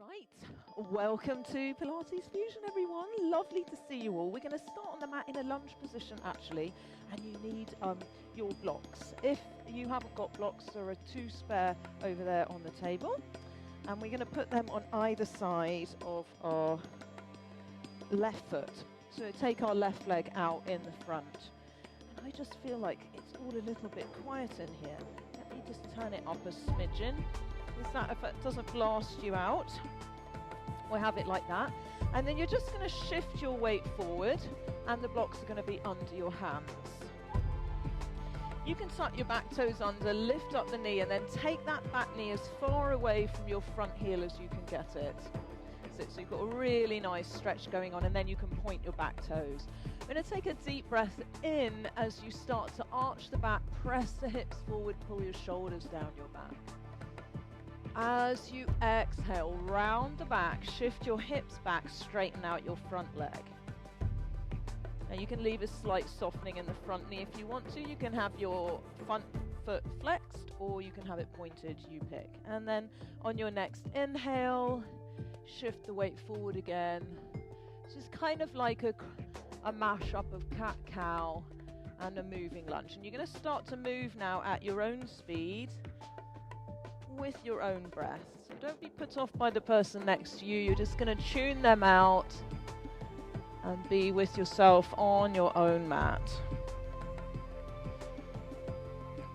Right, welcome to Pilates Fusion, everyone. Lovely to see you all. We're going to start on the mat in a lunge position, actually, and you need your blocks. If you haven't got blocks, there are two spare over there on the table, and we're going to put them on either side of our left foot. So take our left leg out in the front. And I just feel like it's all a little bit quiet in here. Let me just turn it up a smidgen. Is that if it doesn't blast you out? We'll have it like that. And then you're just going to shift your weight forward and the blocks are going to be under your hands. You can tuck your back toes under, lift up the knee and then take that back knee as far away from your front heel as you can get it. So you've got a really nice stretch going on, and then you can point your back toes. We're going to take a deep breath in as you start to arch the back, press the hips forward, pull your shoulders down your back. As you exhale, round the back, shift your hips back, straighten out your front leg. Now you can leave a slight softening in the front knee if you want to. You can have your front foot flexed or you can have it pointed, you pick. And then on your next inhale, shift the weight forward again. This is kind of like a mashup of cat-cow and a moving lunge. And you're going to start to move now at your own speed, with your own breath. So don't be put off by the person next to you. You're just going to tune them out and be with yourself on your own mat.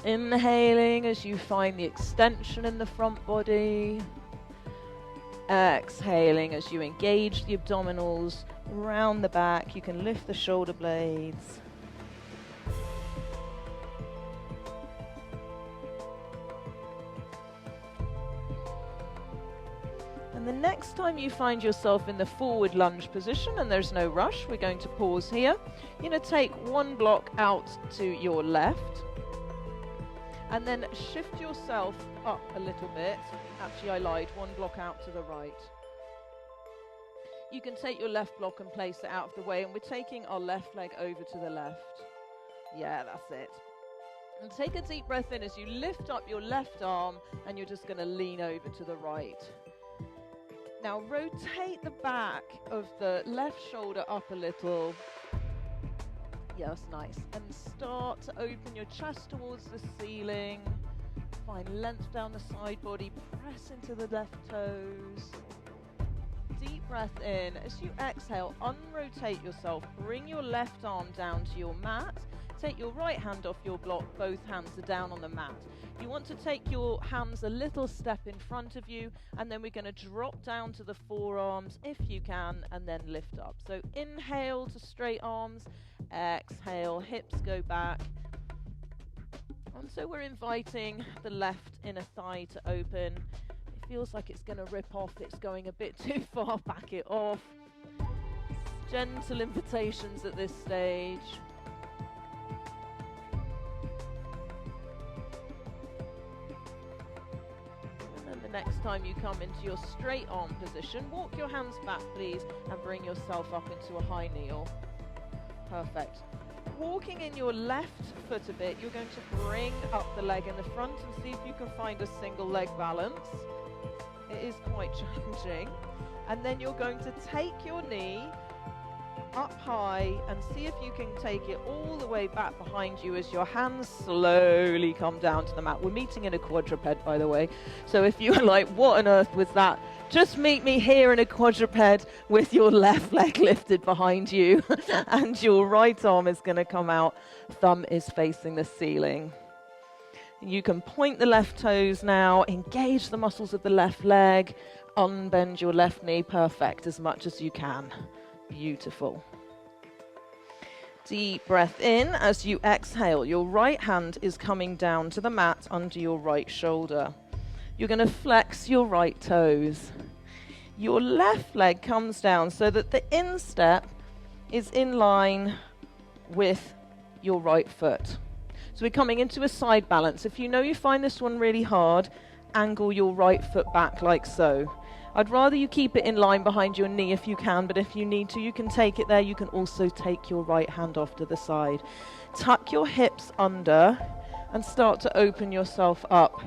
Inhaling as you find the extension in the front body. Exhaling as you engage the abdominals around the back. You can lift the shoulder blades. And the next time you find yourself in the forward lunge position, and there's no rush, we're going to pause here. You're going to take one block out to your left, and then shift yourself up a little bit. Actually, I lied, one block out to the right. You can take your left block and place it out of the way, and we're taking our left leg over to the left. Yeah, that's it. And take a deep breath in as you lift up your left arm, and you're just going to lean over to the right. Now rotate the back of the left shoulder up a little. Yes, nice. And start to open your chest towards the ceiling. Find length down the side body. Press into the left toes. Deep breath in. As you exhale, unrotate yourself. Bring your left arm down to your mat. Take your right hand off your block. Both hands are down on the mat. You want to take your hands a little step in front of you, and then we're going to drop down to the forearms if you can, and then lift up. So inhale to straight arms, exhale, hips go back. And so we're inviting the left inner thigh to open. It feels like it's going to rip off. It's going a bit too far. Back it off. Gentle invitations at this stage. Next time you come into your straight arm position, walk your hands back please and bring yourself up into a high kneel. Perfect. Walking in your left foot a bit, you're going to bring up the leg in the front and see if you can find a single leg balance. It is quite challenging. And then you're going to take your knee up high and see if you can take it all the way back behind you as your hands slowly come down to the mat. We're meeting in a quadruped, by the way, so if you're like, what on earth was that, just meet me here in a quadruped with your left leg lifted behind you and your right arm is going to come out, thumb is facing the ceiling. You can point the left toes now, engage the muscles of the left leg, unbend your left knee, perfect, as much as you can. Beautiful. Deep breath in as you exhale. Your right hand is coming down to the mat under your right shoulder. You're going to flex your right toes. Your left leg comes down so that the instep is in line with your right foot. So we're coming into a side balance. If you know you find this one really hard, angle your right foot back like so. I'd rather you keep it in line behind your knee if you can, but if you need to, you can take it there. You can also take your right hand off to the side. Tuck your hips under and start to open yourself up,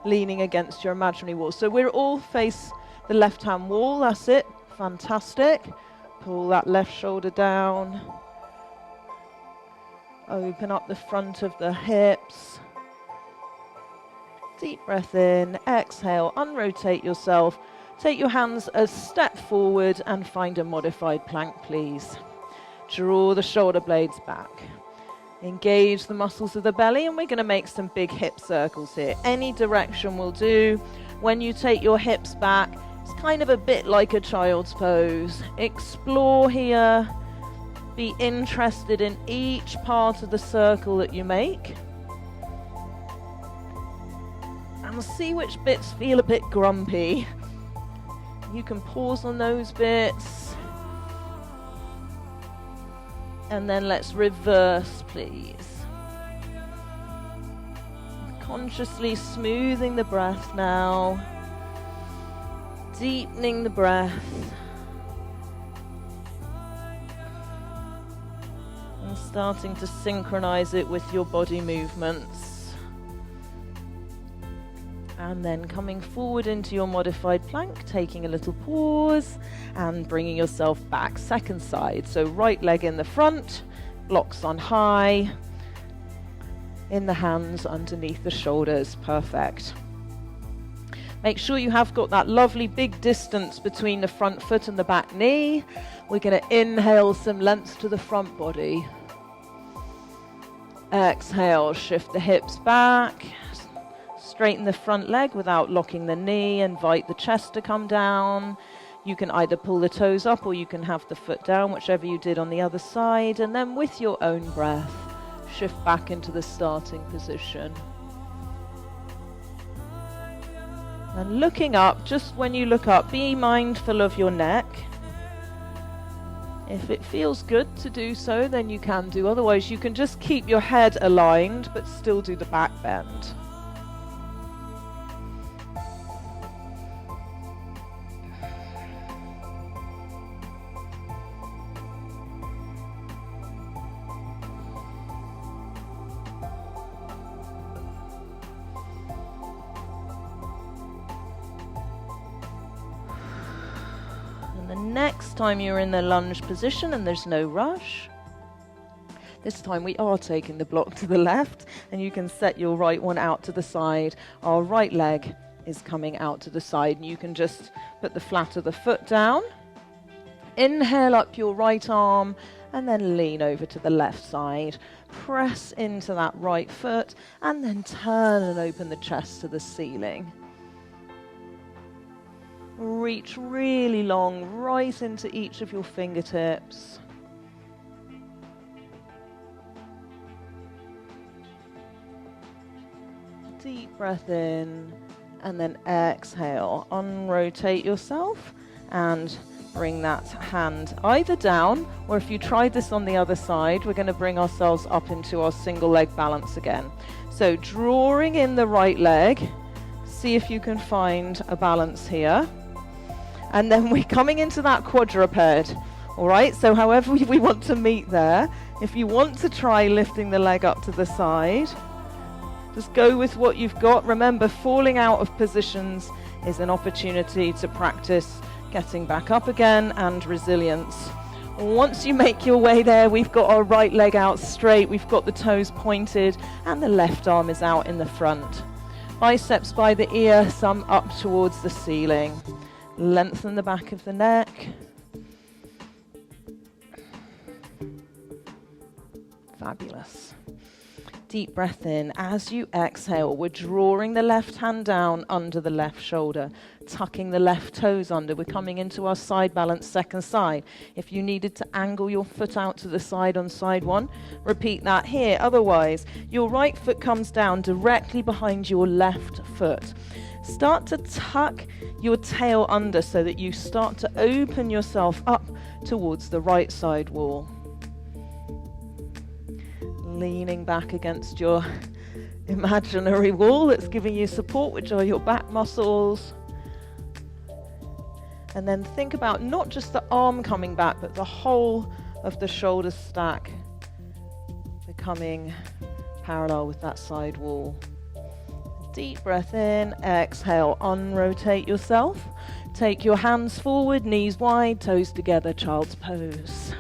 leaning against your imaginary wall. So we're all face the left hand wall. That's it. Fantastic. Pull that left shoulder down. Open up the front of the hips. Deep breath in, exhale, unrotate yourself. Take your hands a step forward and find a modified plank, please. Draw the shoulder blades back. Engage the muscles of the belly, and we're going to make some big hip circles here. Any direction will do. When you take your hips back, it's kind of a bit like a child's pose. Explore here. Be interested in each part of the circle that you make. And see which bits feel a bit grumpy. You can pause on those bits. And then let's reverse, please. Consciously smoothing the breath now. Deepening the breath. And starting to synchronize it with your body movements. And then coming forward into your modified plank, taking a little pause and bringing yourself back. Second side, so right leg in the front, blocks on high, in the hands underneath the shoulders. Perfect. Make sure you have got that lovely big distance between the front foot and the back knee. We're going to inhale some length to the front body. Exhale, shift the hips back. Straighten the front leg without locking the knee. Invite the chest to come down. You can either pull the toes up or you can have the foot down, whichever you did on the other side. And then with your own breath, shift back into the starting position. And looking up, just when you look up, be mindful of your neck. If it feels good to do so, then you can do. Otherwise, you can just keep your head aligned, but still do the back bend. Next time you're in the lunge position and there's no rush, this time we are taking the block to the left, and you can set your right one out to the side. Our right leg is coming out to the side, and you can just put the flat of the foot down. Inhale up your right arm and then lean over to the left side. Press into that right foot and then turn and open the chest to the ceiling. Reach really long, right into each of your fingertips. Deep breath in, and then exhale. Unrotate yourself and bring that hand either down, or if you tried this on the other side, we're going to bring ourselves up into our single leg balance again. So drawing in the right leg, see if you can find a balance here. And then we're coming into that quadruped, all right? So however we want to meet there, if you want to try lifting the leg up to the side, just go with what you've got. Remember, falling out of positions is an opportunity to practice getting back up again and resilience. Once you make your way there, we've got our right leg out straight, we've got the toes pointed, and the left arm is out in the front. Biceps by the ear, thumb up towards the ceiling. Lengthen the back of the neck. Fabulous. Deep breath in. As you exhale, we're drawing the left hand down under the left shoulder, tucking the left toes under. We're coming into our side balance, second side. If you needed to angle your foot out to the side on side one, repeat that here. Otherwise, your right foot comes down directly behind your left foot. Start to tuck your tail under so that you start to open yourself up towards the right side wall. Leaning back against your imaginary wall that's giving you support, which are your back muscles. And then think about not just the arm coming back, but the whole of the shoulder stack becoming parallel with that side wall. Deep breath in, exhale, unrotate yourself. Take your hands forward, knees wide, toes together, child's pose.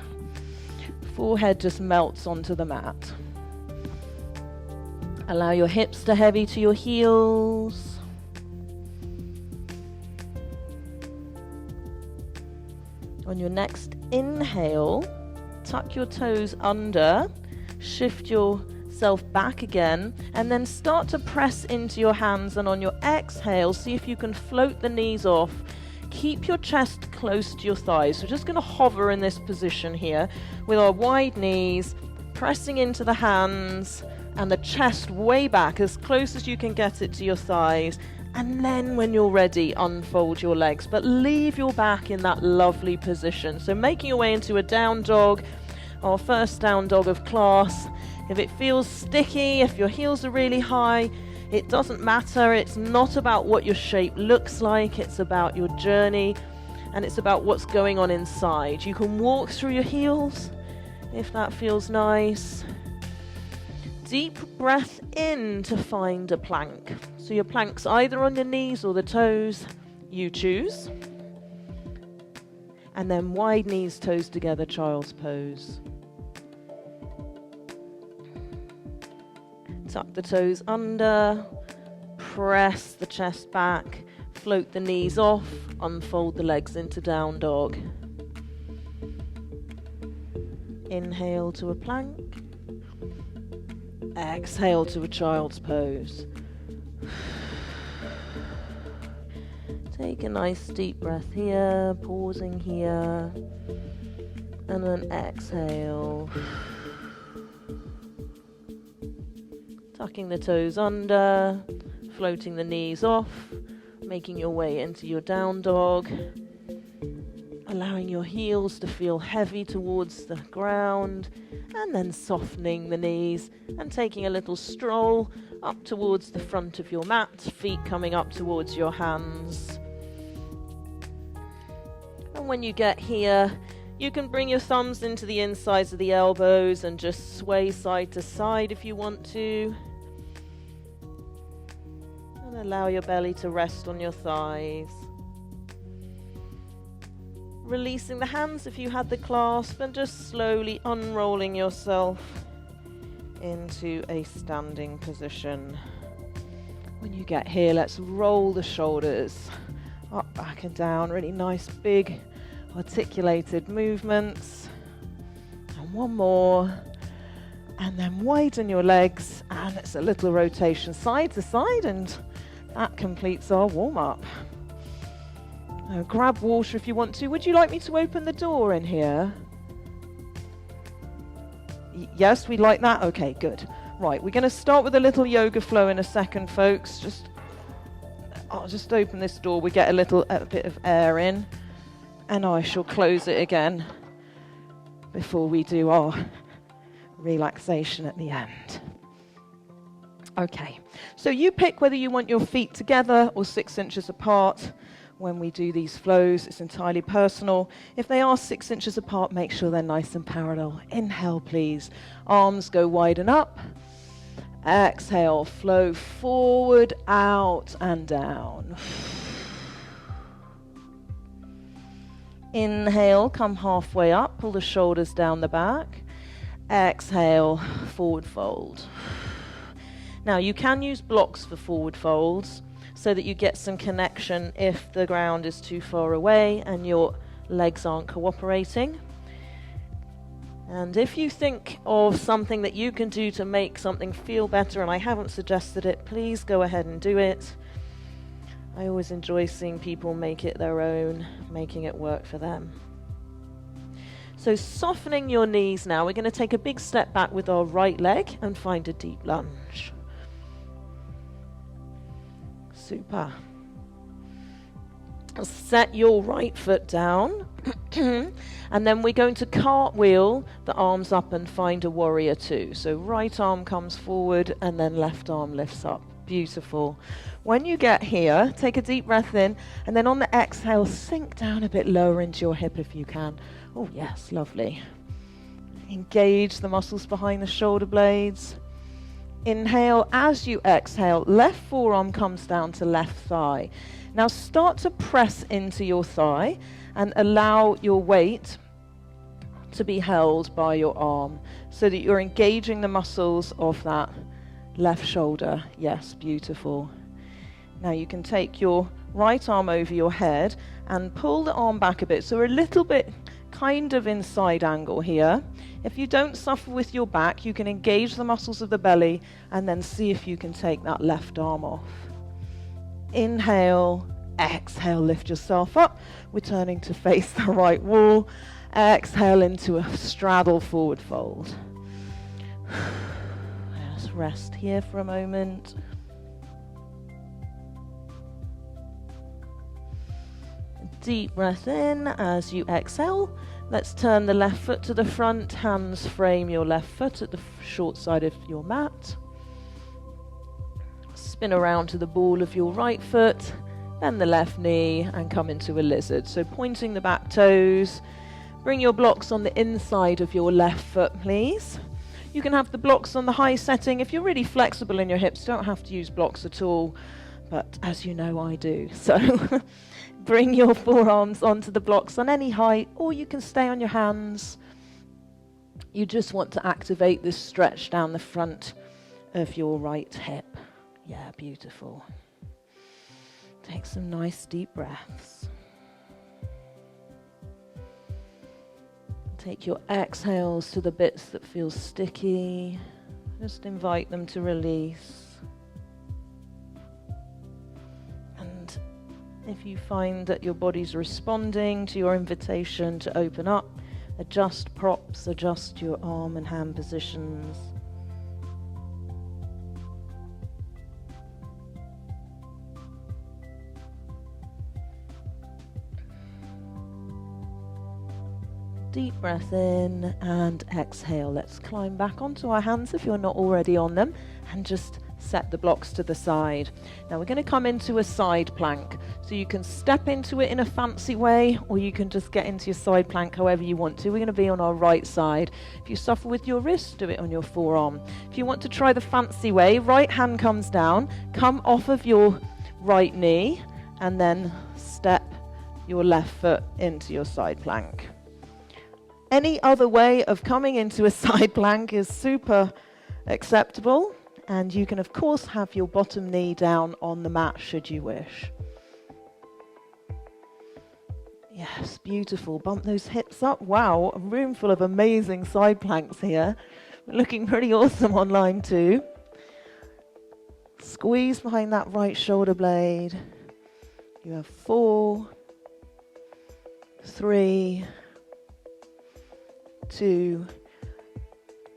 Forehead just melts onto the mat. Allow your hips to heavy to your heels. On your next inhale, tuck your toes under, shift yourself back again, and then start to press into your hands. And on your exhale, see if you can float the knees off. Keep your chest close to your thighs. We're just going to hover in this position here with our wide knees, pressing into the hands and the chest way back, as close as you can get it to your thighs. And then when you're ready, unfold your legs, but leave your back in that lovely position. So making your way into a down dog, our first down dog of class. If it feels sticky, if your heels are really high, it doesn't matter. It's not about what your shape looks like. It's about your journey, and it's about what's going on inside. You can walk through your heels if that feels nice. Deep breath in to find a plank. So your plank's either on your knees or the toes, you choose. And then wide knees, toes together, child's pose. Tuck the toes under, press the chest back, float the knees off, unfold the legs into down dog. Inhale to a plank, exhale to a child's pose. Take a nice deep breath here, pausing here, and then exhale. Tucking the toes under, floating the knees off, making your way into your down dog, allowing your heels to feel heavy towards the ground, and then softening the knees and taking a little stroll up towards the front of your mat, feet coming up towards your hands. And when you get here, you can bring your thumbs into the insides of the elbows and just sway side to side if you want to. And allow your belly to rest on your thighs. Releasing the hands if you had the clasp, and just slowly unrolling yourself into a standing position. When you get here, let's roll the shoulders up, back and down. Really nice, big, articulated movements. And one more. And then widen your legs, and it's a little rotation side to side, and that completes our warm-up. Grab water if you want to. Would you like me to open the door in here? Yes, we'd like that? Okay, good. Right, we're going to start with a little yoga flow in a second, folks. I'll just open this door. We get a bit of air in, and I shall close it again before we do our relaxation at the end. Okay, so you pick whether you want your feet together or 6 inches apart. When we do these flows, it's entirely personal. If they are 6 inches apart, make sure they're nice and parallel. Inhale, please. Arms go wide and up. Exhale, flow forward, out and down. Inhale, come halfway up, pull the shoulders down the back. Exhale, forward fold. Now, you can use blocks for forward folds, so that you get some connection if the ground is too far away and your legs aren't cooperating. And if you think of something that you can do to make something feel better, and I haven't suggested it, please go ahead and do it. I always enjoy seeing people make it their own, making it work for them. So softening your knees now, we're going to take a big step back with our right leg and find a deep lunge. Super. Set your right foot down, and then we're going to cartwheel the arms up and find a warrior two. So right arm comes forward and then left arm lifts up. Beautiful. When you get here, take a deep breath in, and then on the exhale, sink down a bit lower into your hip if you can. Oh yes, lovely. Engage the muscles behind the shoulder blades. Inhale, as you exhale, left forearm comes down to left thigh. Now start to press into your thigh and allow your weight to be held by your arm so that you're engaging the muscles of that left shoulder. Yes, beautiful. Now you can take your right arm over your head and pull the arm back a bit. So we're a little bit kind of in side angle here. If you don't suffer with your back, you can engage the muscles of the belly and then see if you can take that left arm off. Inhale, exhale, lift yourself up. We're turning to face the right wall. Exhale into a straddle forward fold. Just rest here for a moment. Deep breath in as you exhale. Let's turn the left foot to the front. Hands frame your left foot at the short side of your mat. Spin around to the ball of your right foot. Bend the left knee and come into a lizard. So pointing the back toes. Bring your blocks on the inside of your left foot, please. You can have the blocks on the high setting. If you're really flexible in your hips, don't have to use blocks at all. But as you know, I do. So bring your forearms onto the blocks on any height, or you can stay on your hands. You just want to activate this stretch down the front of your right hip. Yeah, beautiful. Take some nice deep breaths. Take your exhales to the bits that feel sticky. Just invite them to release. And if you find that your body's responding to your invitation to open up, adjust props, adjust your arm and hand positions. Deep breath in and exhale. Let's climb back onto our hands if you're not already on them and just set the blocks to the side. Now we're going to come into a side plank. So you can step into it in a fancy way or you can just get into your side plank however you want to. We're going to be on our right side. If you suffer with your wrist, do it on your forearm. If you want to try the fancy way, right hand comes down, come off of your right knee and then step your left foot into your side plank. Any other way of coming into a side plank is super acceptable, and you can of course have your bottom knee down on the mat should you wish. Yes, beautiful. Bump those hips up. Wow, a room full of amazing side planks here. Looking pretty awesome online too. Squeeze behind that right shoulder blade. You have 4, 3, 2,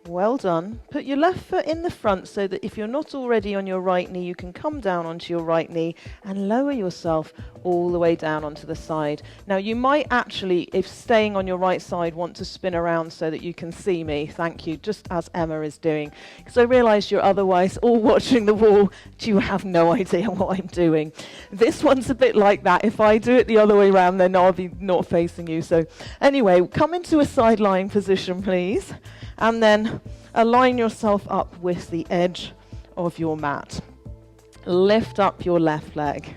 well done. Put your left foot in the front so that if you're not already on your right knee, you can come down onto your right knee and lower yourself all the way down onto the side. Now you might actually, if staying on your right side, want to spin around so that you can see me. Thank you, just as Emma is doing. Because I realise you're otherwise all watching the wall. You have no idea what I'm doing. This one's a bit like that. If I do it the other way around, then I'll be not facing you. So anyway, come into a side lying position, please. And then align yourself up with the edge of your mat. Lift up your left leg.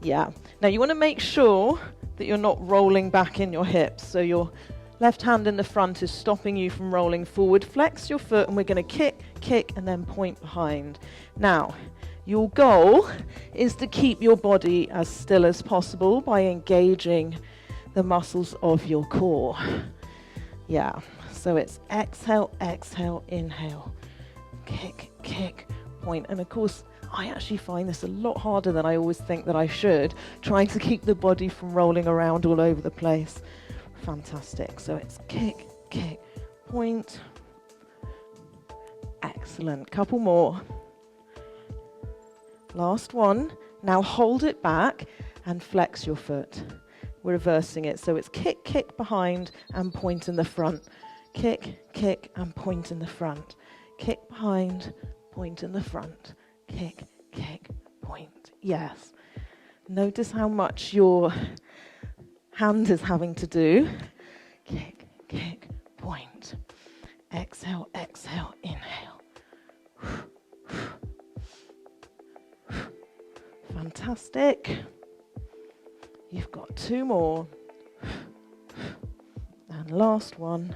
Yeah. Now you want to make sure that you're not rolling back in your hips. So your left hand in the front is stopping you from rolling forward. Flex your foot and we're going to kick, and then point behind. Now, your goal is to keep your body as still as possible by engaging the muscles of your core. Yeah. So it's exhale, exhale, inhale, kick, point. And of course, I actually find this a lot harder than I always think that I should, trying to keep the body from rolling around all over the place. Fantastic. So it's kick, point. Excellent. Couple more. Last one. Now hold it back and flex your foot. We're reversing it. So it's kick behind and point in the front. Kick, and point in the front. Kick behind, point in the front. Kick, point. Yes. Notice how much your hand is having to do. Kick, point. Exhale, inhale. Fantastic. You've got 2 more. And last one.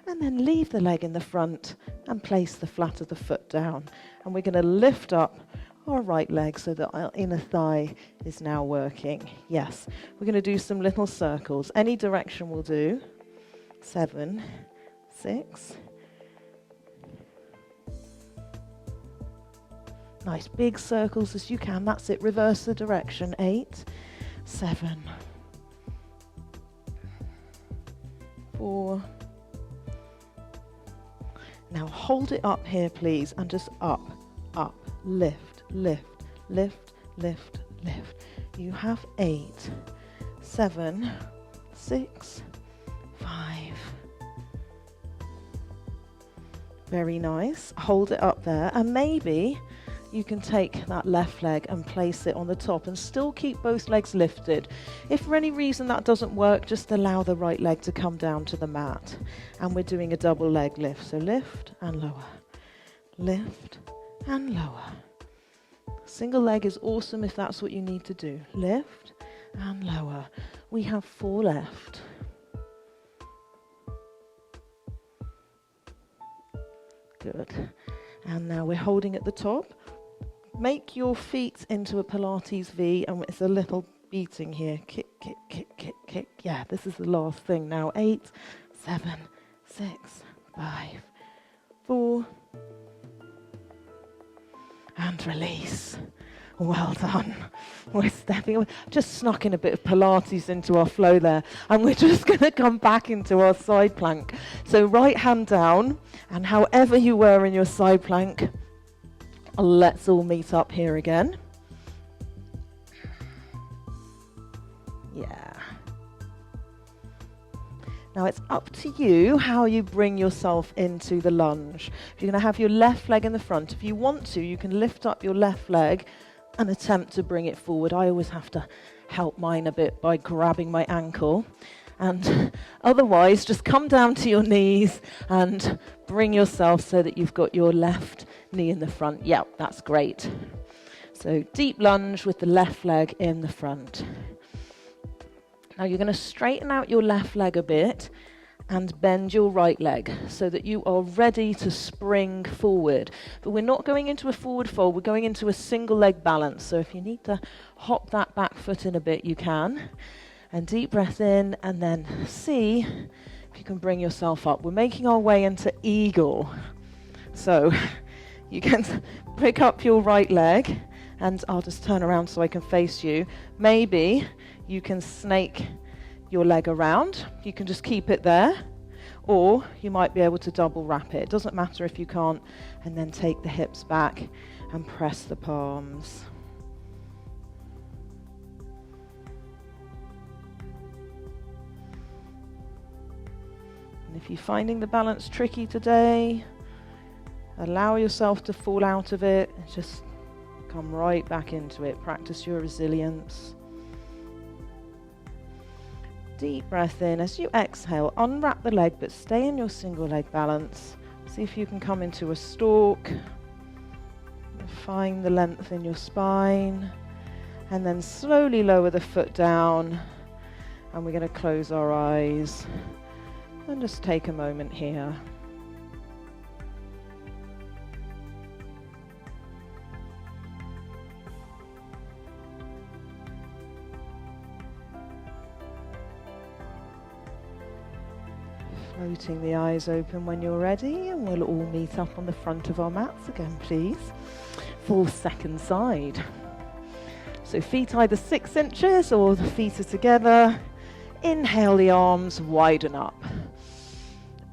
And then leave the leg in the front and place the flat of the foot down. And we're going to lift up our right leg so that our inner thigh is now working. Yes, we're going to do some little circles. Any direction will do. 7, 6. Nice big circles as you can. That's it. Reverse the direction. 8, 7, 4. Now hold it up here, please, and just up, up, lift, lift, lift, lift, lift. You have 8, 7, 6, 5. Very nice. Hold it up there, and maybe you can take that left leg and place it on the top and still keep both legs lifted. If for any reason that doesn't work, just allow the right leg to come down to the mat. And we're doing a double leg lift. So lift and lower, lift and lower. Single leg is awesome if that's what you need to do. Lift and lower. We have 4 left. Good. And now we're holding at the top. Make your feet into a Pilates V, and it's a little beating here. Kick, kick, kick, kick, kick. Yeah, this is the last thing now. 8, 7, 6, 5, 4. And release. Well done. We're stepping away. Just snuck in a bit of Pilates into our flow there. And we're just going to come back into our side plank. So right hand down, and however you were in your side plank, let's all meet up here again. Yeah. Now it's up to you how you bring yourself into the lunge. If you're going to have your left leg in the front, if you want to, you can lift up your left leg and attempt to bring it forward. I always have to help mine a bit by grabbing my ankle. And otherwise, just come down to your knees and bring yourself so that you've got your left knee in the front. Yeah, that's great. So deep lunge with the left leg in the front. Now you're going to straighten out your left leg a bit and bend your right leg so that you are ready to spring forward. But we're not going into a forward fold, we're going into a single leg balance. So if you need to hop that back foot in a bit, you can. And deep breath in, and then see if you can bring yourself up. We're making our way into eagle. So you can pick up your right leg, and I'll just turn around so I can face you. Maybe you can snake your leg around. You can just keep it there, or you might be able to double wrap it. It doesn't matter if you can't. And then take the hips back and press the palms. And if you're finding the balance tricky today, allow yourself to fall out of it. Just come right back into it. Practice your resilience. Deep breath in. As you exhale, unwrap the leg, but stay in your single leg balance. See if you can come into a stalk. Find the length in your spine. And then slowly lower the foot down. And we're going to close our eyes. And just take a moment here. Floating the eyes open when you're ready, and we'll all meet up on the front of our mats again, please. For second side. So feet either 6 inches or the feet are together. Inhale, the arms widen up.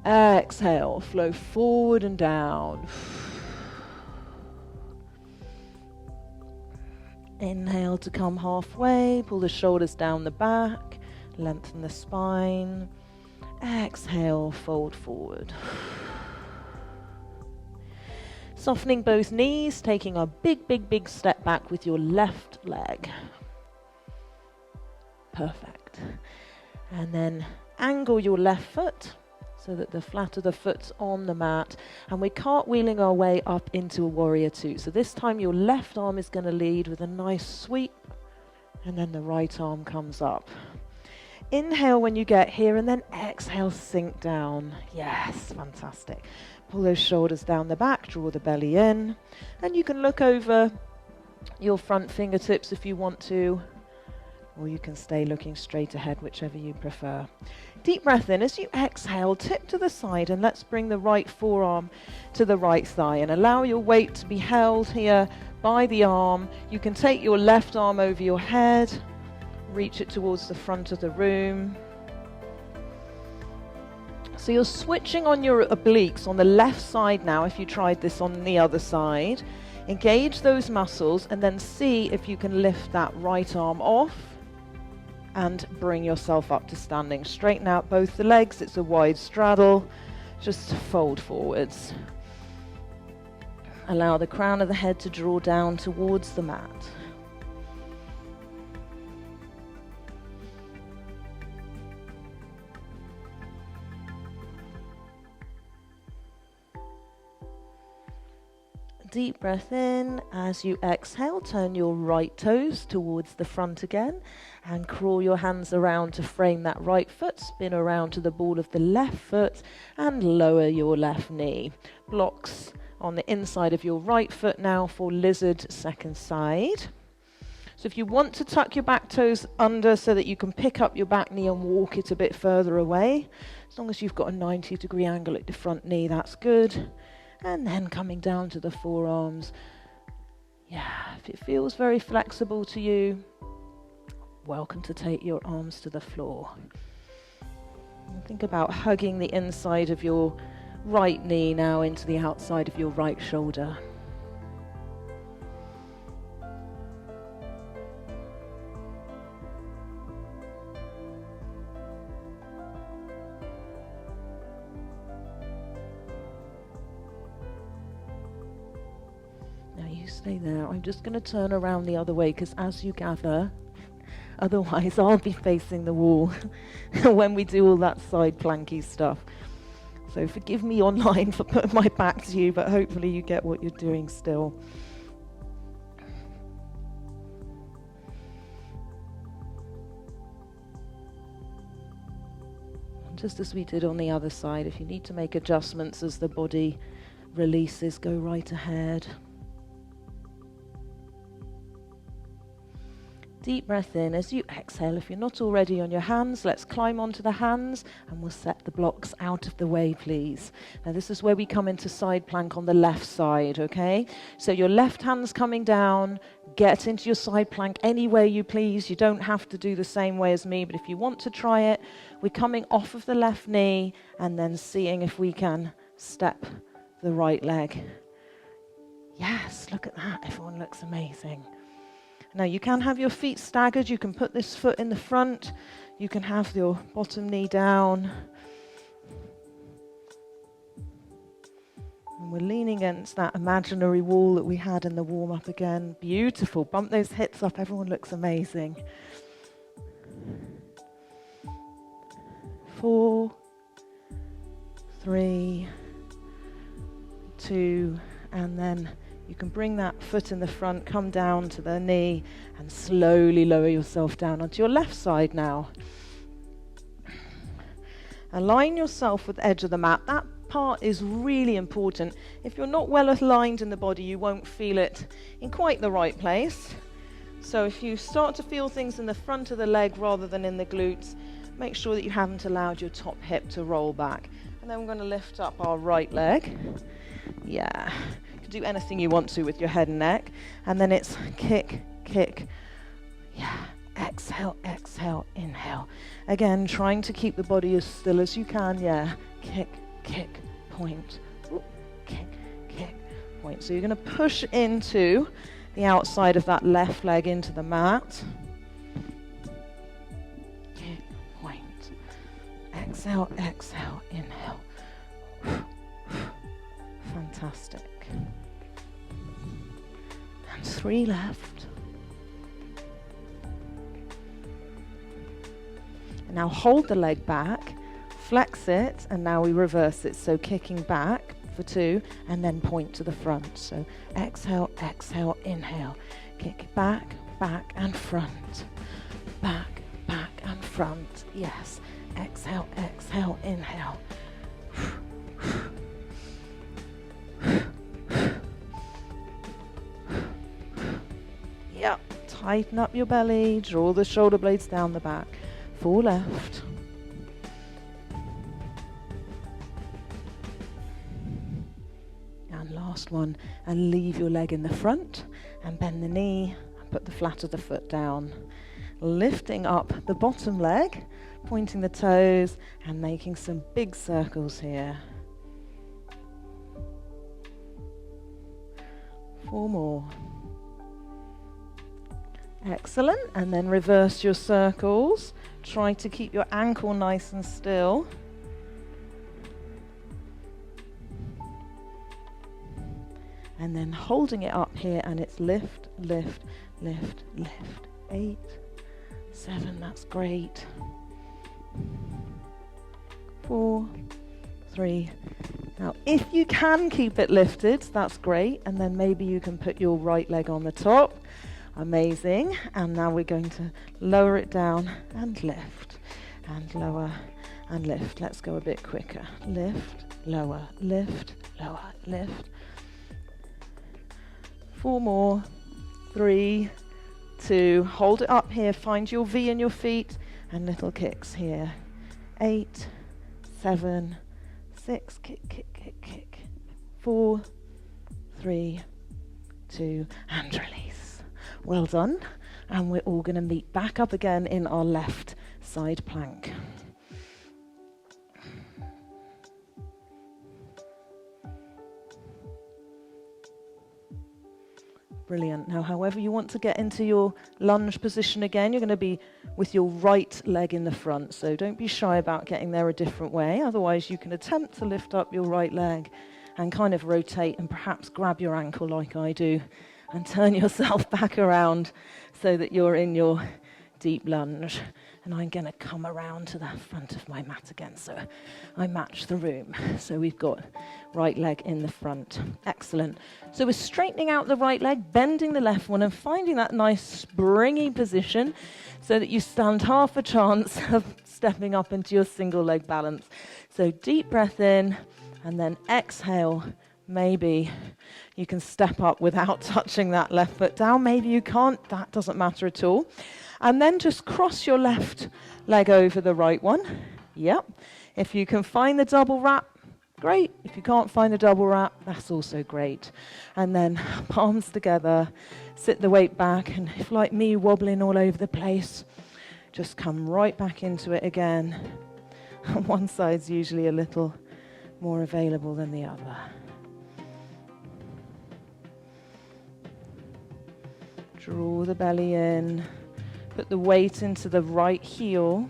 Exhale, flow forward and down. Inhale to come halfway, pull the shoulders down the back, lengthen the spine. Exhale, fold forward. Softening both knees, taking a big, big, big step back with your left leg. Perfect. And then angle your left foot so that the flat of the foot's on the mat, and we're cartwheeling our way up into a warrior two. So this time your left arm is going to lead with a nice sweep, and then the right arm comes up. Inhale when you get here, and then exhale, sink down. Yes, fantastic. Pull those shoulders down the back, draw the belly in, and you can look over your front fingertips if you want to, or you can stay looking straight ahead, whichever you prefer. Deep breath in. As you exhale, tip to the side, and let's bring the right forearm to the right thigh and allow your weight to be held here by the arm. You can take your left arm over your head, reach it towards the front of the room. So you're switching on your obliques on the left side now, if you tried this on the other side. Engage those muscles and then see if you can lift that right arm off and bring yourself up to standing. Straighten out both the legs. It's a wide straddle. Just fold forwards. Allow the crown of the head to draw down towards the mat. Deep breath in. As you exhale, turn your right toes towards the front again and crawl your hands around to frame that right foot. Spin around to the ball of the left foot and lower your left knee. Blocks on the inside of your right foot now for lizard second side. So if you want to tuck your back toes under so that you can pick up your back knee and walk it a bit further away, as long as you've got a 90-degree angle at the front knee, that's good. And then coming down to the forearms. Yeah, if it feels very flexible to you, welcome to take your arms to the floor. And think about hugging the inside of your right knee now into the outside of your right shoulder. Stay there. I'm just going to turn around the other way because as you gather, otherwise I'll be facing the wall when we do all that side planky stuff. So forgive me online for putting my back to you, but hopefully you get what you're doing still. And just as we did on the other side, if you need to make adjustments as the body releases, go right ahead. Deep breath in. As you exhale, if you're not already on your hands, let's climb onto the hands and we'll set the blocks out of the way, please. Now this is where we come into side plank on the left side, okay? So your left hand's coming down, get into your side plank any way you please. You don't have to do the same way as me, but if you want to try it, we're coming off of the left knee and then seeing if we can step the right leg. Yes, look at that. Everyone looks amazing. Now you can have your feet staggered, you can put this foot in the front, you can have your bottom knee down. And we're leaning against that imaginary wall that we had in the warm-up again. Beautiful, bump those hips up, everyone looks amazing. 4, 3, 2, and then you can bring that foot in the front, come down to the knee, and slowly lower yourself down onto your left side now. Align yourself with the edge of the mat. That part is really important. If you're not well aligned in the body, you won't feel it in quite the right place. So if you start to feel things in the front of the leg rather than in the glutes, make sure that you haven't allowed your top hip to roll back. And then we're going to lift up our right leg. Yeah. Do anything you want to with your head and neck, and then it's kick, kick, yeah, exhale, exhale, inhale. Again, trying to keep the body as still as you can, yeah, kick, kick, point, kick, kick, point. So you're going to push into the outside of that left leg into the mat. Kick, point, exhale, exhale, inhale. Fantastic. And 3 left. And now hold the leg back, flex it, and now we reverse it. So kicking back for 2 and then point to the front. So exhale, exhale, inhale. Kick back, back and front. Back, back and front. Yes. Exhale, exhale, inhale. Yep. Tighten up your belly. Draw the shoulder blades down the back. 4 left. And last one. And leave your leg in the front and bend the knee and put the flat of the foot down. Lifting up the bottom leg, pointing the toes and making some big circles here. 4 more. Excellent. And then reverse your circles. Try to keep your ankle nice and still. And then holding it up here, and it's lift, lift, lift, lift. 8, 7, that's great. 4, 3. Now, if you can keep it lifted, that's great. And then maybe you can put your right leg on the top. Amazing. And now we're going to lower it down and lift. And lower and lift. Let's go a bit quicker. Lift, lower, lift, lower, lift. 4 more. 3, 2. Hold it up here. Find your V in your feet. And little kicks here. 8, 7, 6. Kick, kick, kick, kick. 4, 3, 2. And release. Well done. And we're all going to meet back up again in our left side plank. Brilliant. Now, however you want to get into your lunge position again, you're going to be with your right leg in the front. So don't be shy about getting there a different way. Otherwise, you can attempt to lift up your right leg and kind of rotate and perhaps grab your ankle like I do and turn yourself back around so that you're in your deep lunge. And I'm going to come around to the front of my mat again so I match the room. So we've got right leg in the front. Excellent. So we're straightening out the right leg, bending the left one and finding that nice springy position so that you stand half a chance of stepping up into your single leg balance. So deep breath in and then exhale. Maybe you can step up without touching that left foot down. Maybe you can't. That doesn't matter at all. And then just cross your left leg over the right one. Yep. If you can find the double wrap, great. If you can't find the double wrap, that's also great. And then palms together, sit the weight back, and if like me wobbling all over the place, just come right back into it again. One side's usually a little more available than the other. Draw the belly in. Put the weight into the right heel.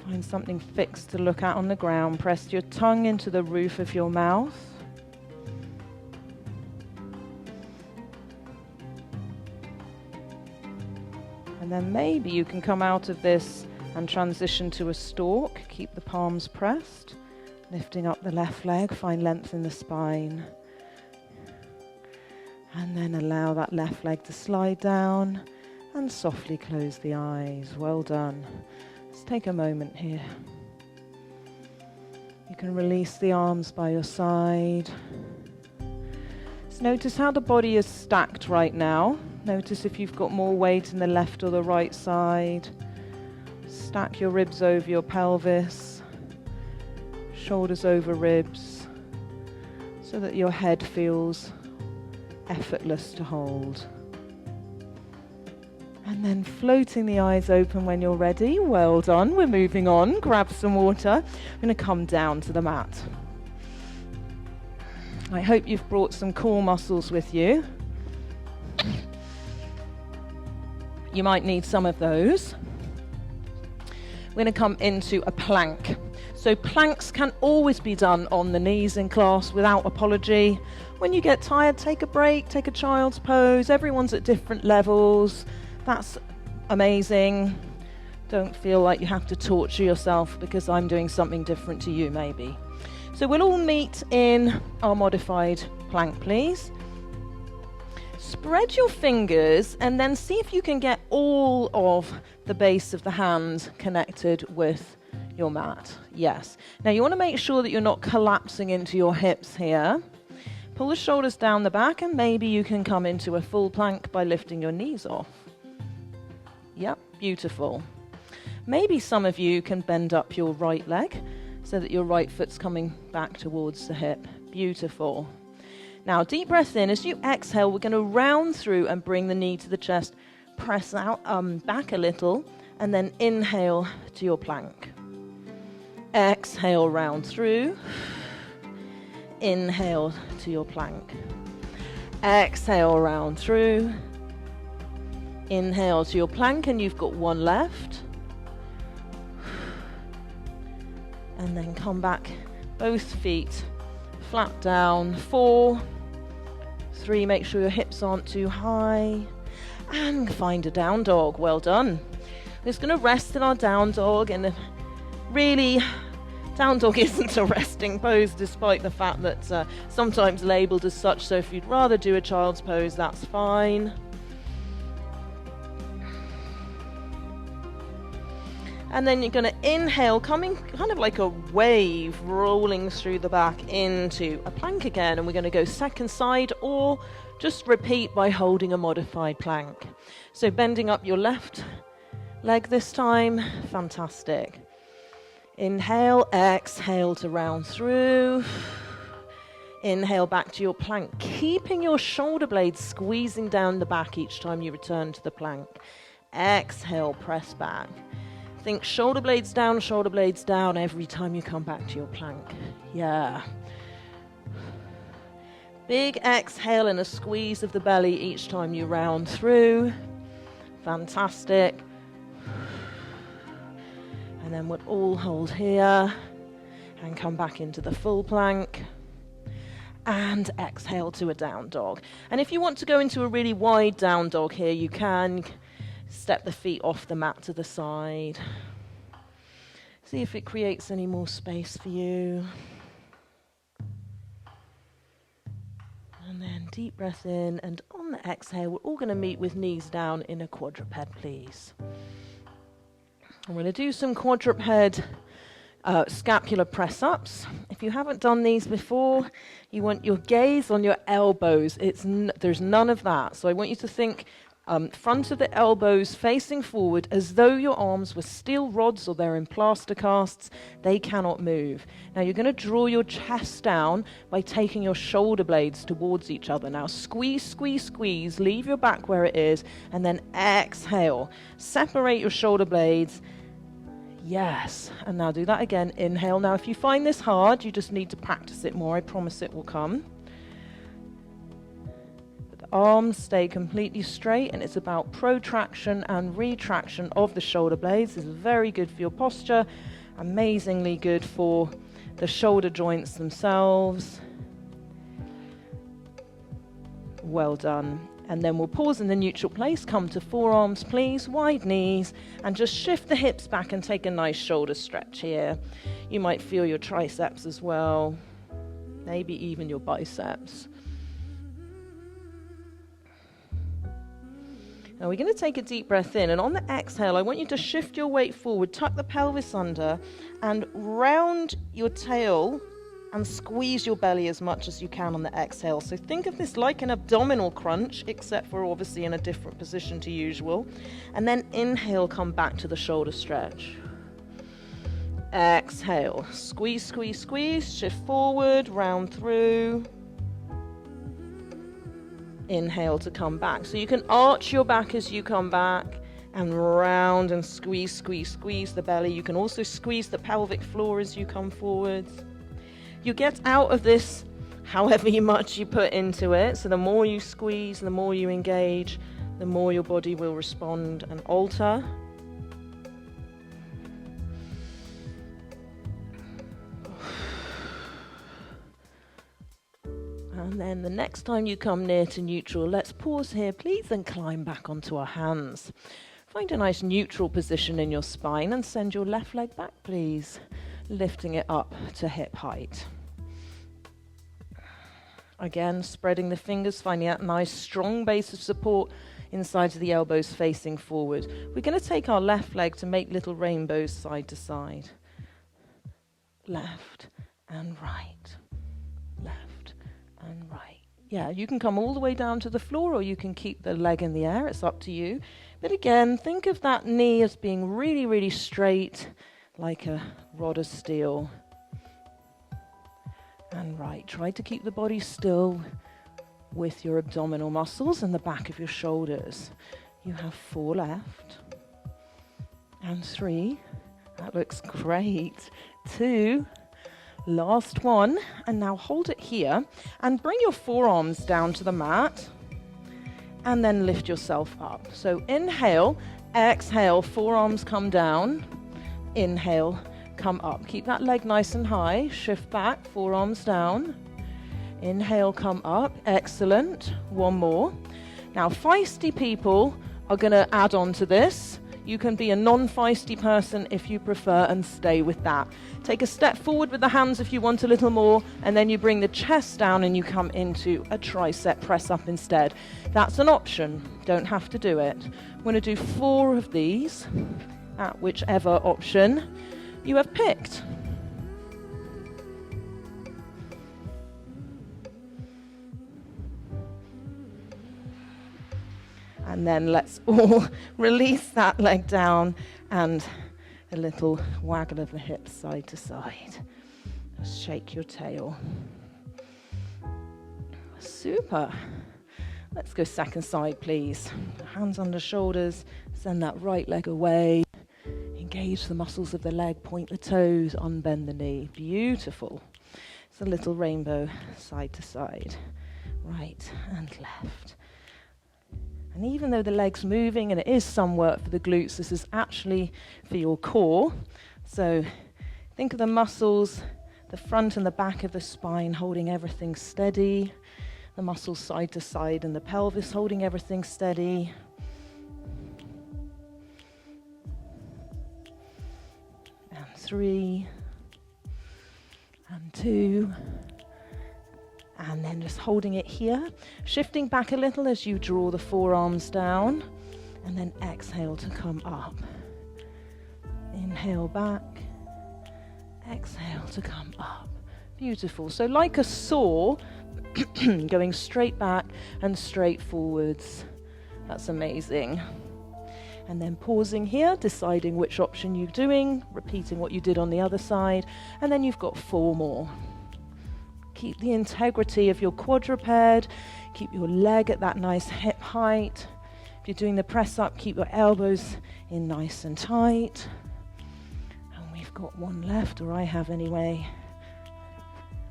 Find something fixed to look at on the ground. Press your tongue into the roof of your mouth. And then maybe you can come out of this and transition to a stalk. Keep the palms pressed. Lifting up the left leg. Find length in the spine. And then allow that left leg to slide down and softly close the eyes. Well done. Let's take a moment here. You can release the arms by your side. Just notice how the body is stacked right now. Notice if you've got more weight in the left or the right side. Stack your ribs over your pelvis. Shoulders over ribs. So that your head feels effortless to hold. And then floating the eyes open when you're ready. Well done. We're moving on. Grab some water. I'm going to come down to the mat. I hope you've brought some core muscles with you. You might need some of those. We're going to come into a plank. So planks can always be done on the knees in class without apology. When you get tired, take a break, take a child's pose. Everyone's at different levels. That's amazing. Don't feel like you have to torture yourself because I'm doing something different to you, maybe. So we'll all meet in our modified plank, please. Spread your fingers and then see if you can get all of the base of the hand connected with your mat. Yes. Now you want to make sure that you're not collapsing into your hips here. Pull the shoulders down the back, and maybe you can come into a full plank by lifting your knees off. Yep, beautiful. Maybe some of you can bend up your right leg so that your right foot's coming back towards the hip. Beautiful. Now, deep breath in. As you exhale, we're going to round through and bring the knee to the chest. Press out, back a little, and then inhale to your plank. Exhale, round through. Inhale to your plank. Exhale, round through. Inhale to your plank, and you've got one left. And then come back, both feet flat down. 4, 3, make sure your hips aren't too high. And find a down dog. Well done. We're just going to rest in our down dog, and really, down dog isn't a resting pose, despite the fact that sometimes labelled as such, so if you'd rather do a child's pose, that's fine. And then you're going to inhale, coming kind of like a wave, rolling through the back into a plank again. And we're going to go second side, or just repeat by holding a modified plank. So bending up your left leg this time. Fantastic. Inhale, exhale to round through. Inhale back to your plank, keeping your shoulder blades squeezing down the back each time you return to the plank. Exhale, press back. Think shoulder blades down every time you come back to your plank. Yeah. Big exhale and a squeeze of the belly each time you round through. Fantastic. And then we'll all hold here and come back into the full plank. And exhale to a down dog. And if you want to go into a really wide down dog here, you can. Step the feet off the mat to the side. See if it creates any more space for you. And then deep breath in, and on the exhale, we're all going to meet with knees down in a quadruped, please. I'm going to do some quadruped scapular press-ups. If you haven't done these before, you want your gaze on your elbows. There's none of that. So I want you to think front of the elbows facing forward as though your arms were steel rods or they're in plaster casts. They cannot move. Now you're going to draw your chest down by taking your shoulder blades towards each other. Now squeeze, squeeze, squeeze. Leave your back where it is, and then exhale. Separate your shoulder blades. Yes. And now do that again. Inhale. Now if you find this hard, you just need to practice it more. I promise it will come. Arms stay completely straight, and it's about protraction and retraction of the shoulder blades. This is very good for your posture, amazingly good for the shoulder joints themselves. Well done. And then we'll pause in the neutral place, come to forearms please, wide knees, and just shift the hips back and take a nice shoulder stretch here. You might feel your triceps as well, maybe even your biceps. Now we're going to take a deep breath in, and on the exhale, I want you to shift your weight forward, tuck the pelvis under, and round your tail and squeeze your belly as much as you can on the exhale. So think of this like an abdominal crunch, except for obviously in a different position to usual. And then inhale, come back to the shoulder stretch. Exhale, squeeze, squeeze, squeeze, shift forward, round through. Inhale to come back. So you can arch your back as you come back and round and squeeze, squeeze, squeeze the belly. You can also squeeze the pelvic floor as you come forwards. You get out of this however much you put into it. So the more you squeeze, the more you engage, the more your body will respond and alter. And then the next time you come near to neutral, let's pause here, please, and climb back onto our hands. Find a nice neutral position in your spine and send your left leg back, please, lifting it up to hip height. Again, spreading the fingers, finding that nice strong base of support inside of the elbows facing forward. We're going to take our left leg to make little rainbows side to side. Left and right. Left and right. Yeah, you can come all the way down to the floor or you can keep the leg in the air. It's up to you. But again, think of that knee as being really, really straight, like a rod of steel. And right, try to keep the body still with your abdominal muscles and the back of your shoulders. You have 4 left. And 3. That looks great. 2. Last one. And now hold it here and bring your forearms down to the mat. And then lift yourself up. So inhale, exhale, forearms come down. Inhale, come up. Keep that leg nice and high. Shift back, forearms down. Inhale, come up. Excellent. One more. Now, feisty people are going to add on to this. You can be a non-feisty person if you prefer and stay with that. Take a step forward with the hands if you want a little more, and then you bring the chest down and you come into a tricep press up instead. That's an option. Don't have to do it. I'm going to do 4 of these at whichever option you have picked. And then let's all release that leg down and a little waggle of the hips side to side. Just shake your tail. Super. Let's go second side, please. Hands under shoulders. Send that right leg away. Engage the muscles of the leg. Point the toes. Unbend the knee. Beautiful. It's a little rainbow side to side. Right and left. And even though the leg's moving and it is some work for the glutes, this is actually for your core. So think of the muscles, the front and the back of the spine holding everything steady. The muscles side to side and the pelvis holding everything steady. And 3. And 2. And then just holding it here, shifting back a little as you draw the forearms down, and then exhale to come up. Inhale back, exhale to come up. Beautiful. So like a saw, going straight back and straight forwards. That's amazing. And then pausing here, deciding which option you're doing, repeating what you did on the other side, and then you've got 4 more. Keep the integrity of your quadruped. Keep your leg at that nice hip height. If you're doing the press up, keep your elbows in nice and tight. And we've got 1 left, or I have anyway.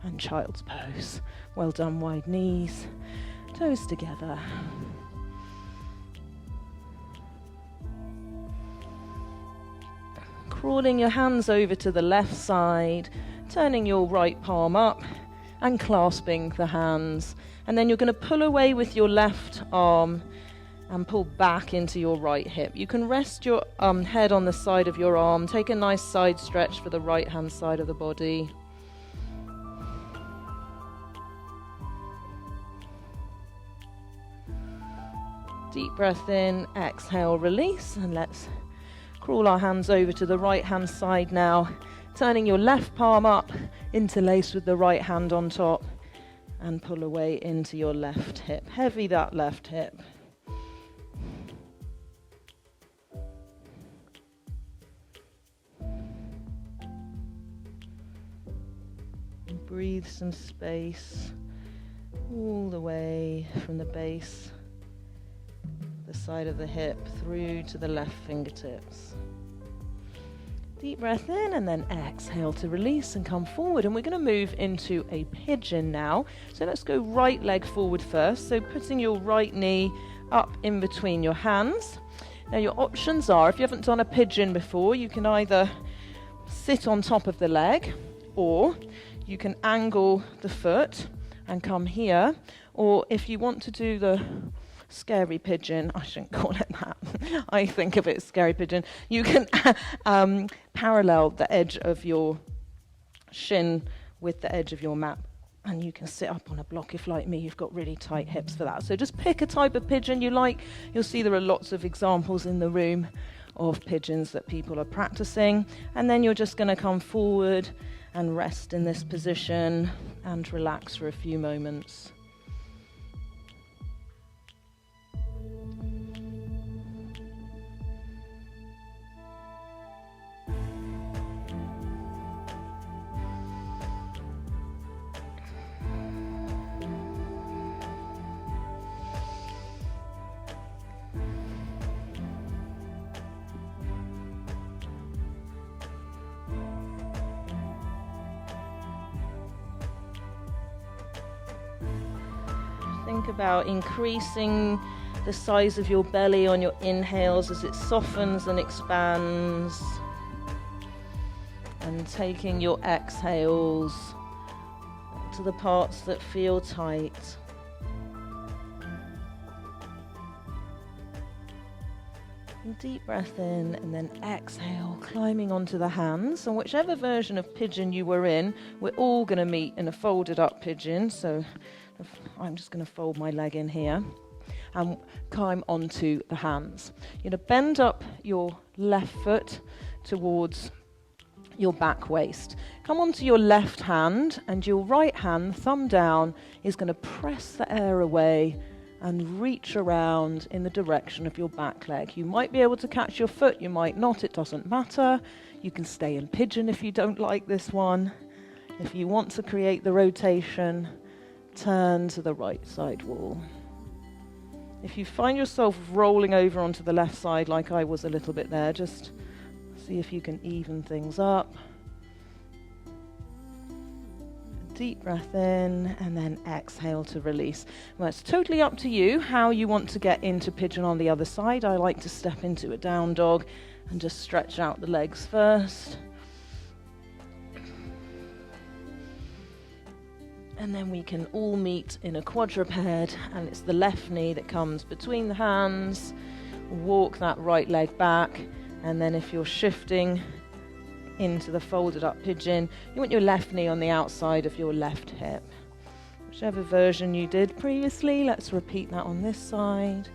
And child's pose. Well done, wide knees. Toes together. Crawling your hands over to the left side. Turning your right palm up. And clasping the hands. And then you're going to pull away with your left arm and pull back into your right hip. You can rest your head on the side of your arm. Take a nice side stretch for the right hand side of the body. Deep breath in, exhale, release, and let's crawl our hands over to the right hand side now. Turning your left palm up, interlace with the right hand on top, and pull away into your left hip. Heavy that left hip. And breathe some space all the way from the base, the side of the hip, through to the left fingertips. Deep breath in and then exhale to release and come forward. And we're going to move into a pigeon now. So let's go right leg forward first. So putting your right knee up in between your hands. Now your options are, if you haven't done a pigeon before, you can either sit on top of the leg, or you can angle the foot and come here. Or if you want to do the scary pigeon, I shouldn't call it that, I think of it as scary pigeon. You can parallel the edge of your shin with the edge of your mat. And you can sit up on a block if, like me, you've got really tight hips for that. So just pick a type of pigeon you like. You'll see there are lots of examples in the room of pigeons that people are practicing. And then you're just going to come forward and rest in this position and relax for a few moments. Think about increasing the size of your belly on your inhales as it softens and expands, and taking your exhales to the parts that feel tight. And deep breath in and then exhale, climbing onto the hands. And whichever version of pigeon you were in, we're all going to meet in a folded up pigeon. So I'm just going to fold my leg in here and climb onto the hands. You're going to bend up your left foot towards your back waist. Come onto your left hand, and your right hand, thumb down, is going to press the air away and reach around in the direction of your back leg. You might be able to catch your foot, you might not, it doesn't matter. You can stay in pigeon if you don't like this one. If you want to create the rotation, turn to the right side wall. If you find yourself rolling over onto the left side like I was a little bit there, just see if you can even things up. Deep breath in and then exhale to release. Well, it's totally up to you how you want to get into pigeon on the other side. I like to step into a down dog and just stretch out the legs first. And then we can all meet in a quadruped, and it's the left knee that comes between the hands. Walk that right leg back, and then if you're shifting into the folded up pigeon, you want your left knee on the outside of your left hip. Whichever version you did previously, let's repeat that on this side.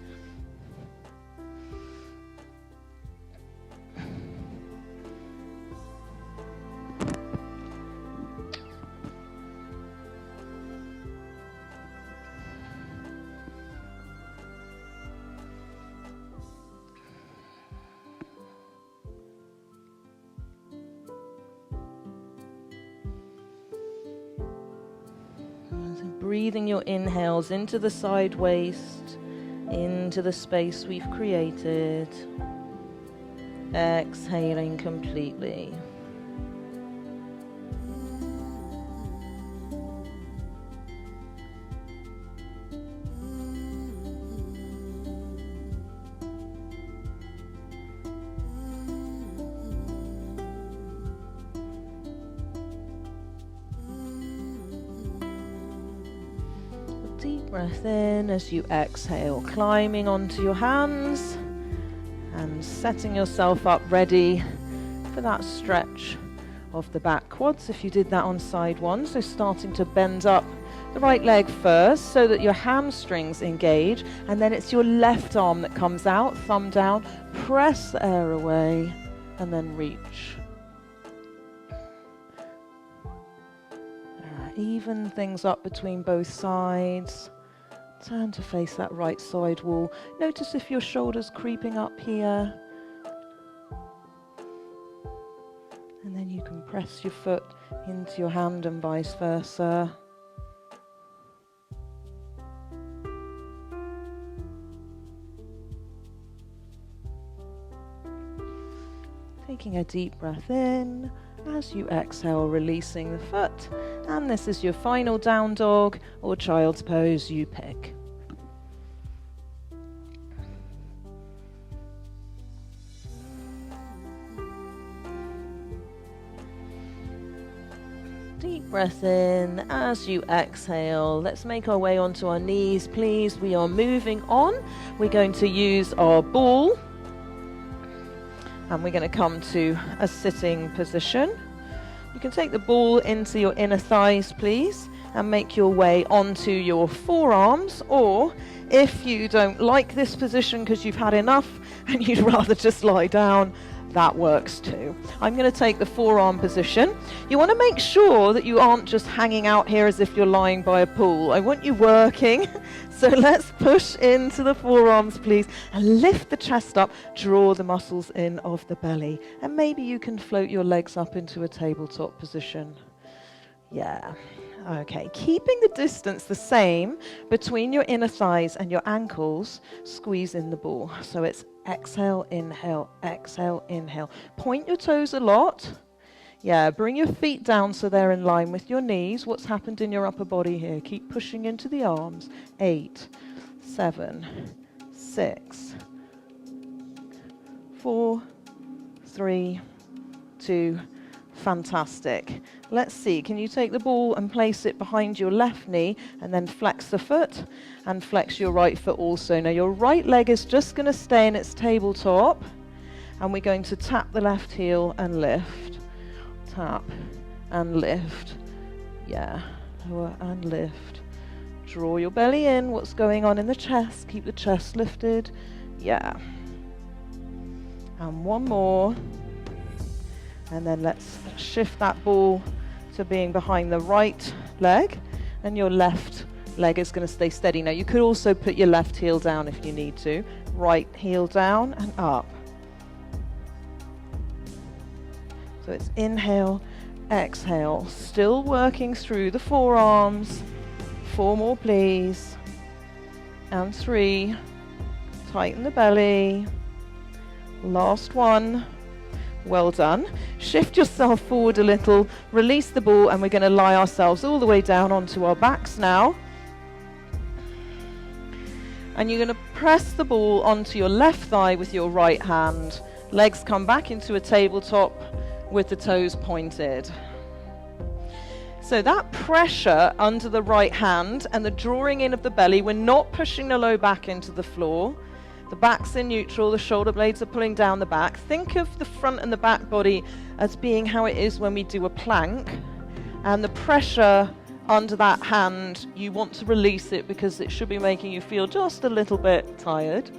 Breathing your inhales into the side waist, into the space we've created. Exhaling completely. Deep breath in as you exhale, climbing onto your hands and setting yourself up ready for that stretch of the back quads if you did that on side one. So starting to bend up the right leg first so that your hamstrings engage, and then it's your left arm that comes out, thumb down, press the air away and then reach. Even things up between both sides. Turn to face that right side wall. Notice if your shoulders creeping up here. And then you can press your foot into your hand and vice versa. Taking a deep breath in. As you exhale, releasing the foot. And this is your final down dog or child's pose, you pick. Deep breath in. As you exhale, let's make our way onto our knees, please. We are moving on. We're going to use our ball And we're going to come to a sitting position. You can take the ball into your inner thighs, please, and make your way onto your forearms, or if you don't like this position because you've had enough and you'd rather just lie down, that works too. I'm going to take the forearm position. You want to make sure that you aren't just hanging out here as if you're lying by a pool. I want you working. So let's push into the forearms, please, and lift the chest up, draw the muscles in of the belly. And maybe you can float your legs up into a tabletop position. Yeah. Okay, keeping the distance the same between your inner thighs and your ankles, squeeze in the ball. So it's exhale, inhale, exhale, inhale. Point your toes a lot. Yeah, bring your feet down so they're in line with your knees. What's happened in your upper body here? Keep pushing into the arms. 8, 7, 6, 4, 3, 2, fantastic. Let's see, can you take the ball and place it behind your left knee and then flex the foot and flex your right foot also. Now your right leg is just going to stay in its tabletop and we're going to tap the left heel and lift. Tap and lift. Yeah, lower and lift. Draw your belly in. What's going on in the chest? Keep the chest lifted. Yeah. And one more. And then let's shift that ball to being behind the right leg, and your left leg is going to stay steady. Now you could also put your left heel down if you need to. Right heel down and up. So it's inhale, exhale, still working through the forearms. 4 more, please. And 3. Tighten the belly. Last one. Well done. Shift yourself forward a little, release the ball, and we're going to lie ourselves all the way down onto our backs now. And you're going to press the ball onto your left thigh with your right hand. Legs come back into a tabletop with the toes pointed. So that pressure under the right hand and the drawing in of the belly, we're not pushing the low back into the floor. The back's in neutral, the shoulder blades are pulling down the back. Think of the front and the back body as being how it is when we do a plank. And the pressure under that hand, you want to release it because it should be making you feel just a little bit tired.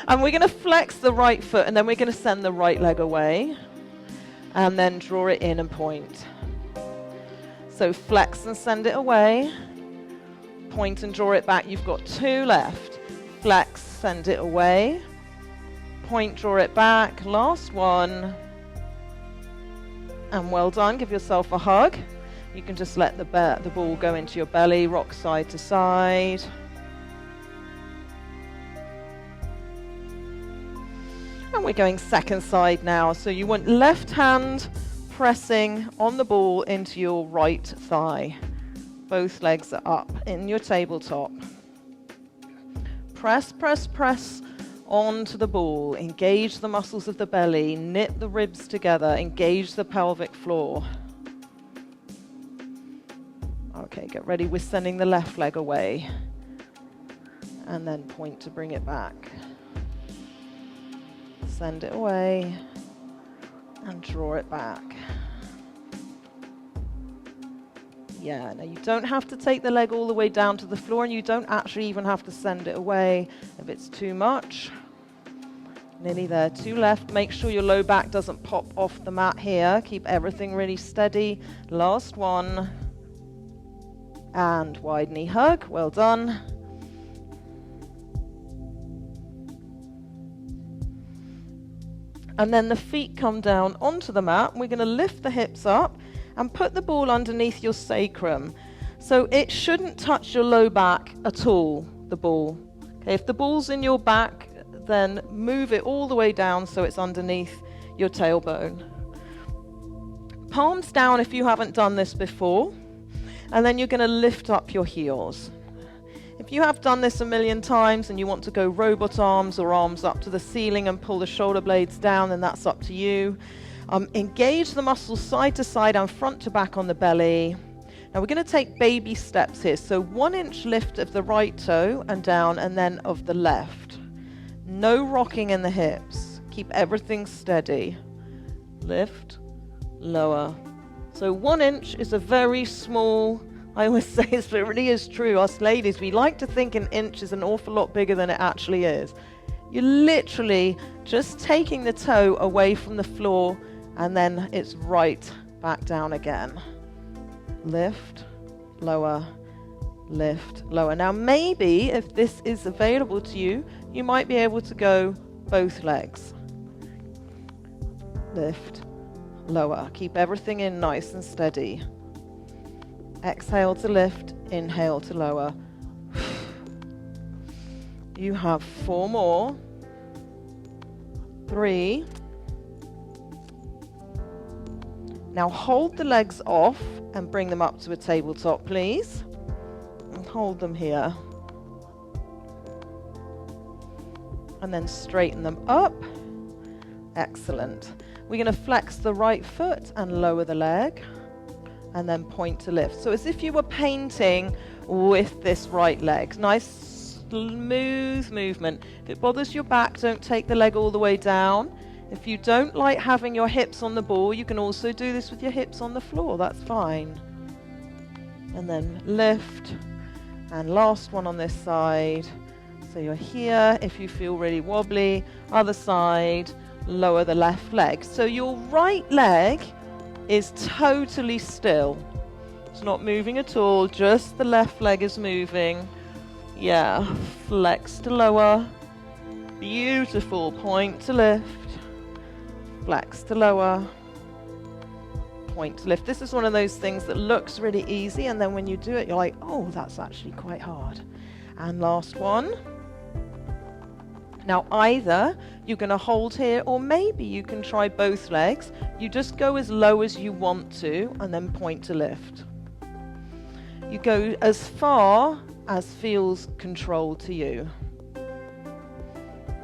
And we're going to flex the right foot and then we're going to send the right leg away. And then draw it in and point. So flex and send it away. Point and draw it back. You've got 2 left. Flex, send it away. Point, draw it back. Last one. And well done. Give yourself a hug. You can just let the ball go into your belly. Rock side to side. And we're going second side now. So you want left hand pressing on the ball into your right thigh. Both legs are up in your tabletop. Press, press, press onto the ball. Engage the muscles of the belly. Knit the ribs together. Engage the pelvic floor. Okay, get ready. We're sending the left leg away. And then point to bring it back. Send it away. And draw it back. Yeah, now you don't have to take the leg all the way down to the floor, and you don't actually even have to send it away if it's too much. Nearly there, 2 left. Make sure your low back doesn't pop off the mat here. Keep everything really steady. Last one. And wide knee hug, well done. And then the feet come down onto the mat. We're going to lift the hips up and put the ball underneath your sacrum. So it shouldn't touch your low back at all, the ball. Okay, if the ball's in your back, then move it all the way down so it's underneath your tailbone. Palms down if you haven't done this before. And then you're going to lift up your heels. If you have done this a million times and you want to go robot arms or arms up to the ceiling and pull the shoulder blades down, then that's up to you. Engage the muscles side to side and front to back on the belly. Now we're going to take baby steps here. So 1 inch lift of the right toe and down, and then of the left. No rocking in the hips. Keep everything steady. Lift, lower. So 1 inch is a very small, I always say this, but it really is true. Us ladies, we like to think an inch is an awful lot bigger than it actually is. You're literally just taking the toe away from the floor, and then it's right back down again. Lift, lower, lift, lower. Now maybe if this is available to you, you might be able to go both legs. Lift, lower. Keep everything in nice and steady. Exhale to lift, inhale to lower. You have 4 more. 3. Now hold the legs off and bring them up to a tabletop, please. And hold them here. And then straighten them up. Excellent. We're going to flex the right foot and lower the leg. And then point to lift. So as if you were painting with this right leg. Nice smooth movement. If it bothers your back, don't take the leg all the way down. If you don't like having your hips on the ball, you can also do this with your hips on the floor. That's fine. And then lift. And last one on this side. So you're here. If you feel really wobbly, other side, lower the left leg. So your right leg is totally still. It's not moving at all, just the left leg is moving. Yeah, flex to lower. Beautiful. Point to lift. Flex to lower. Point to lift. This is one of those things that looks really easy, and then when you do it, you're like, oh, that's actually quite hard. And last one. Now either you're going to hold here, or maybe you can try both legs. You just go as low as you want to and then point to lift. You go as far as feels controlled to you.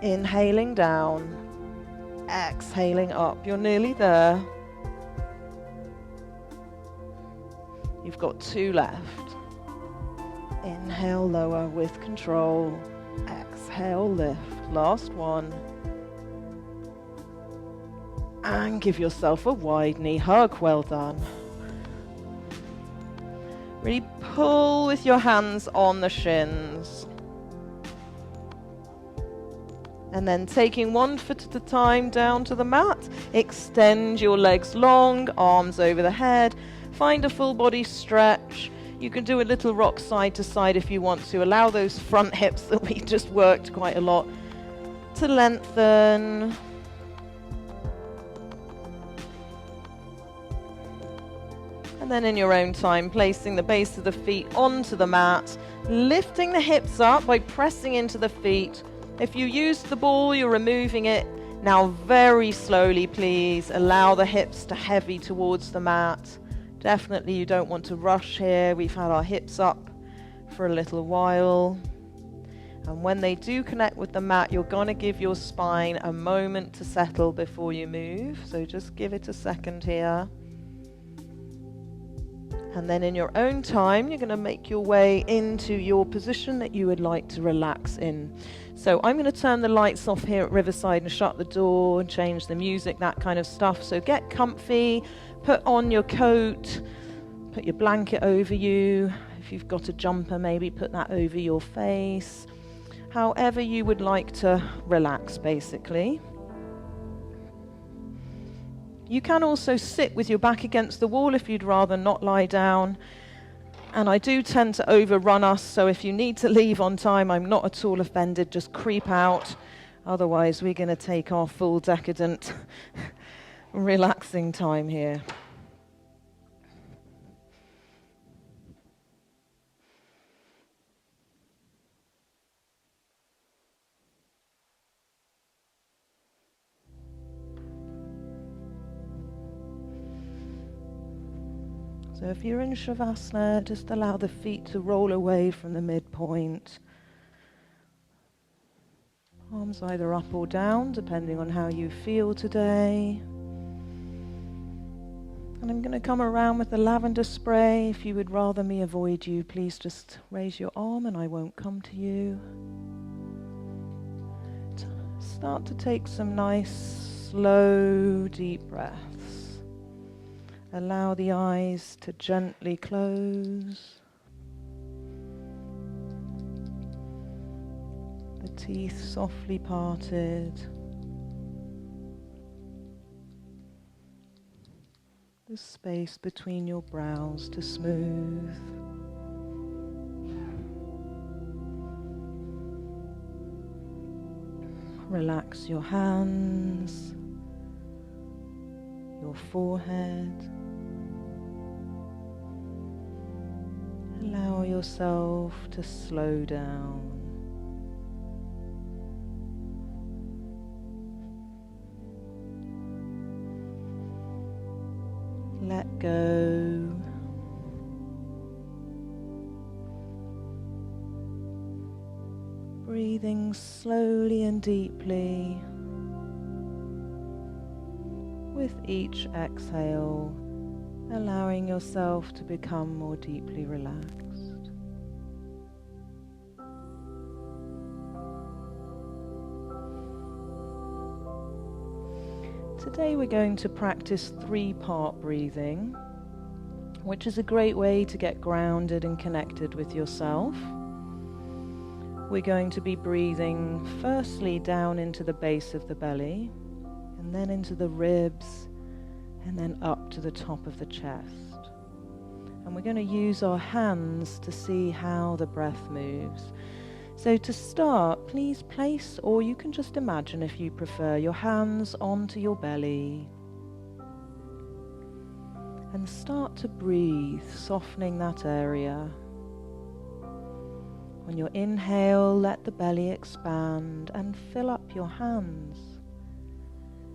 Inhaling down, exhaling up. You're nearly there. You've got 2 left. Inhale, lower with control. Exhale, lift. Last one. And give yourself a wide knee hug. Well done. Really pull with your hands on the shins. And then taking 1 foot at a time down to the mat. Extend your legs long, arms over the head. Find a full body stretch. You can do a little rock side to side if you want to. Allow those front hips that we just worked quite a lot to lengthen. And then in your own time, placing the base of the feet onto the mat, lifting the hips up by pressing into the feet. If you use the ball, you're removing it. Now very slowly, please, allow the hips to heavy towards the mat. Definitely you don't want to rush here. We've had our hips up for a little while. And when they do connect with the mat, you're going to give your spine a moment to settle before you move. So just give it a second here. And then in your own time, you're going to make your way into your position that you would like to relax in. So I'm going to turn the lights off here at Riverside and shut the door and change the music, that kind of stuff. So get comfy, put on your coat, put your blanket over you. If you've got a jumper, maybe put that over your face. However you would like to relax, basically. You can also sit with your back against the wall if you'd rather not lie down. And I do tend to overrun us, so if you need to leave on time, I'm not at all offended. Just creep out. Otherwise, we're going to take our full decadent, relaxing time here. So if you're in Shavasana, just allow the feet to roll away from the midpoint. Arms either up or down, depending on how you feel today. And I'm going to come around with the lavender spray. If you would rather me avoid you, please just raise your arm and I won't come to you. start to take some nice, slow, deep breaths. Allow the eyes to gently close. The teeth softly parted. The space between your brows to smooth. Relax your hands, your forehead. Allow yourself to slow down. Let go. Breathing slowly and deeply. With each exhale, allowing yourself to become more deeply relaxed. Today we're going to practice 3-part breathing, which is a great way to get grounded and connected with yourself. We're going to be breathing firstly down into the base of the belly, and then into the ribs, and then up to the top of the chest. And we're going to use our hands to see how the breath moves. So to start, please place, or you can just imagine if you prefer, your hands onto your belly. And start to breathe, softening that area. On your inhale, let the belly expand and fill up your hands.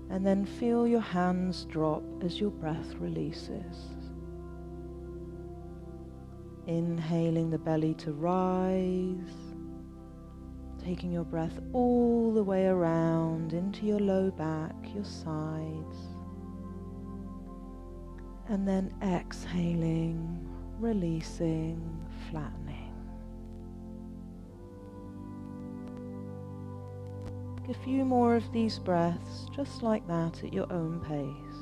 And then feel your hands drop as your breath releases. Inhaling the belly to rise. Taking your breath all the way around into your low back, your sides. And then exhaling, releasing, flattening. Take a few more of these breaths just like that at your own pace.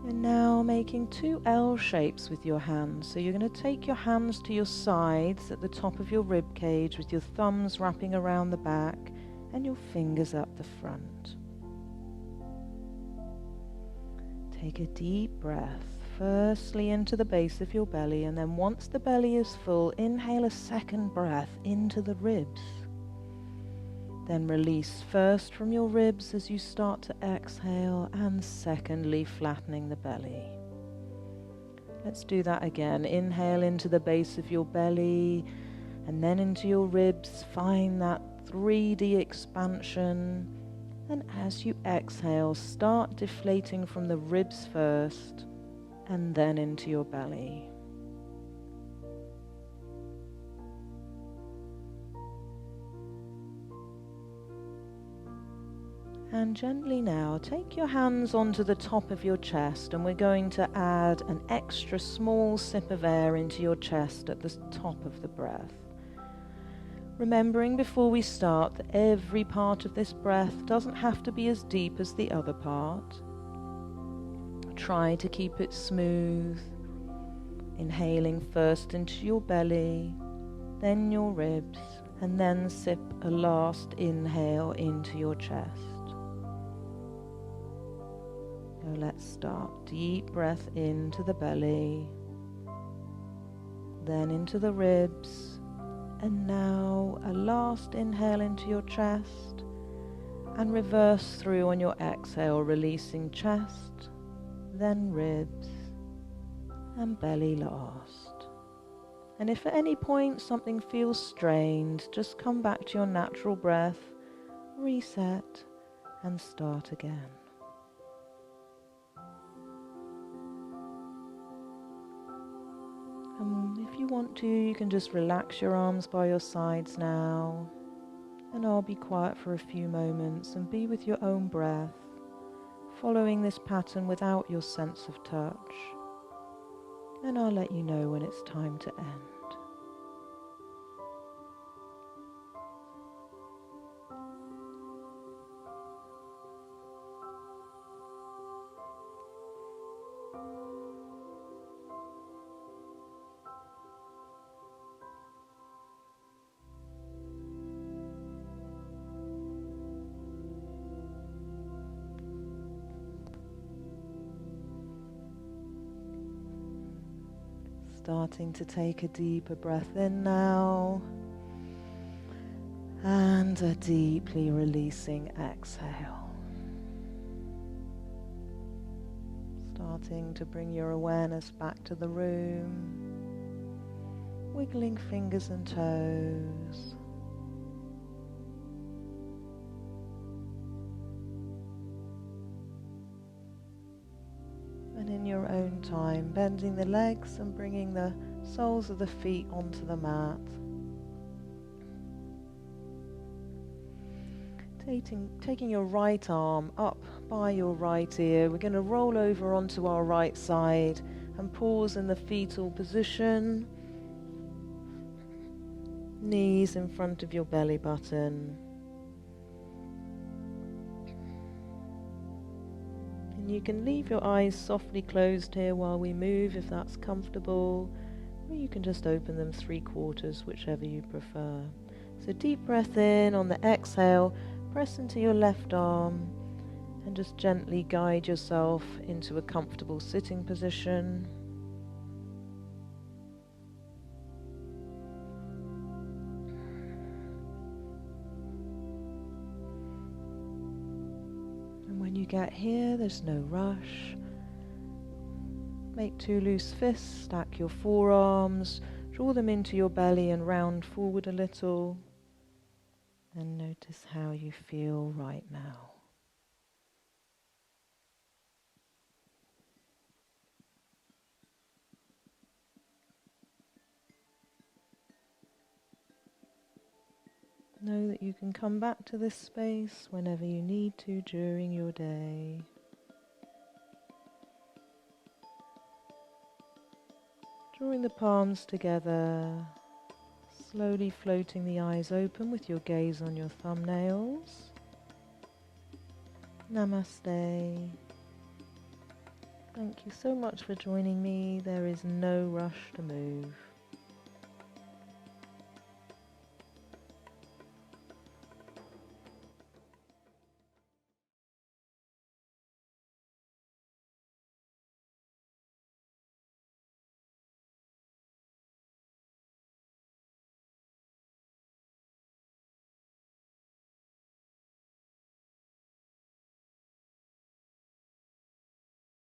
And now making 2 L shapes with your hands. So you're going to take your hands to your sides at the top of your rib cage with your thumbs wrapping around the back and your fingers up the front. Take a deep breath, firstly into the base of your belly, and then once the belly is full, inhale a second breath into the ribs. Then release first from your ribs as you start to exhale, and secondly flattening the belly. Let's do that again. Inhale into the base of your belly and then into your ribs. Find that 3D expansion. And as you exhale, start deflating from the ribs first and then into your belly. And gently now, take your hands onto the top of your chest, and we're going to add an extra small sip of air into your chest at the top of the breath. Remembering before we start that every part of this breath doesn't have to be as deep as the other part. Try to keep it smooth, inhaling first into your belly, then your ribs, and then sip a last inhale into your chest. So let's start. Deep breath into the belly, then into the ribs, and now a last inhale into your chest, and reverse through on your exhale, releasing chest, then ribs, and belly last. And if at any point something feels strained, just come back to your natural breath, reset, and start again. If you want to, you can just relax your arms by your sides now, and I'll be quiet for a few moments and be with your own breath, following this pattern without your sense of touch, and I'll let you know when it's time to end. Starting to take a deeper breath in now, and a deeply releasing exhale. Starting to bring your awareness back to the room, wiggling fingers and toes. And in your own time, bending the legs and bringing the soles of the feet onto the mat. Taking your right arm up by your right ear, we're going to roll over onto our right side and pause in the fetal position. Knees in front of your belly button. And you can leave your eyes softly closed here while we move if that's comfortable, or you can just open them 3/4, whichever you prefer. So deep breath in. On the exhale, press into your left arm and just gently guide yourself into a comfortable sitting position. And when you get here, there's no rush. Make 2 loose fists, stack your forearms, draw them into your belly and round forward a little. And notice how you feel right now. Know that you can come back to this space whenever you need to during your day. Drawing the palms together, slowly floating the eyes open with your gaze on your thumbnails. Namaste. Thank you so much for joining me. There is no rush to move.